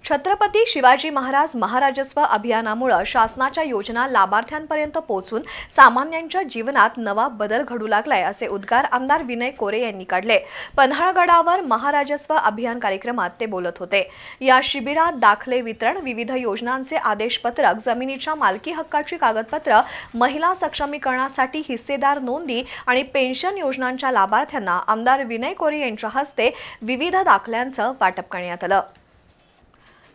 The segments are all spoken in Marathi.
छत्रपती शिवाजी महाराज महाराजस्व अभियानामुळे शासनाच्या योजना लाभार्थ्यांपर्यंत पोहोचून सामान्यांच्या जीवनात नवा बदल घडू लागलाय असे उद्गार आमदार विनय कोरे यांनी काढले। पन्हाळगडावर महाराजस्व अभियान कार्यक्रमात ते बोलत होते। या शिबिरात दाखले वितरण, विविध योजनांचे आदेशपत्रक, जमिनीच्या मालकी हक्काची कागदपत्र, महिला सक्षमीकरणासाठी हिस्सेदार नोंदी आणि पेन्शन योजनांच्या लाभार्थ्यांना आमदार विनय कोरे यांच्या हस्ते विविध दाखल्यांचं वाटप करण्यात आलं।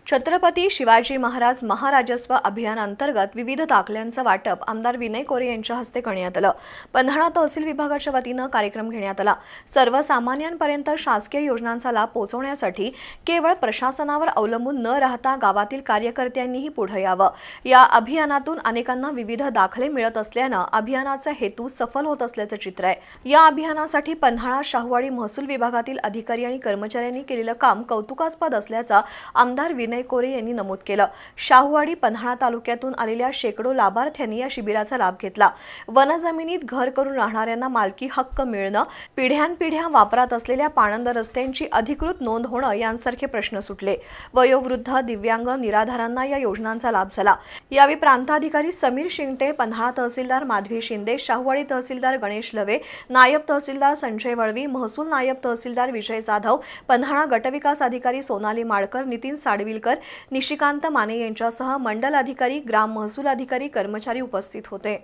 छत्रपती शिवाजी महाराज महाराजस्व अभियान अंतर्गत विविध दाखल्यांचं वाटप आमदार विनय कोरे यांच्या हस्ते करण्यात आलं। पन्हाळा तहसील विभागाच्या वतीनं कार्यक्रम घेण्यात आला। सर्वसामान्यांपर्यंत शासकीय योजनांचा लाभ पोहोचवण्यासाठी केवळ प्रशासनावर अवलंबून न राहता गावातील कार्यकर्त्यांनीही पुढे यावं। या अभियानातून अनेकांना विविध दाखले मिळत असल्यानं अभियानाचा हेतू सफल होत असल्याचं चित्र आहे। या अभियानासाठी पन्हाळा शाहूवाडी महसूल विभागातील अधिकारी आणि कर्मचाऱ्यांनी केलेलं काम कौतुकास्पद असल्याचं आमदार विनय कोरे यांनी नमूद केलं। शाहूवाडी पन्हाळा तालुक्यातून आलेल्या शेकडो लाभार्थ्यांनी या शिबिराचा लाभ घेतला। वनजमिनीत घर करून राहणाऱ्यांना मालकी हक्क मिळणं, पिढ्यानपिढ्या वापरात असलेल्या पाणंद रस्त्यांची अधिकृत नोंद होणं यांसारखे प्रश्न सुटले। वयोवृद्ध, दिव्यांग, निराधारांना या योजनांचा लाभ झाला। यावेळी प्रांताधिकारी समीर शिंगटे, पन्हाळा तहसीलदार माधवी शिंदे, शाहूवाडी तहसीलदार गणेश लवे, नायब तहसीलदार संजय वळवी, महसूल नायब तहसीलदार विजय जाधव, पन्हाळा गटविकास अधिकारी सोनाली माळकर, नितीन साडविलकर, निशिकांत माने यांच्यासह मंडल अधिकारी, ग्राम महसूल अधिकारी, कर्मचारी उपस्थित होते।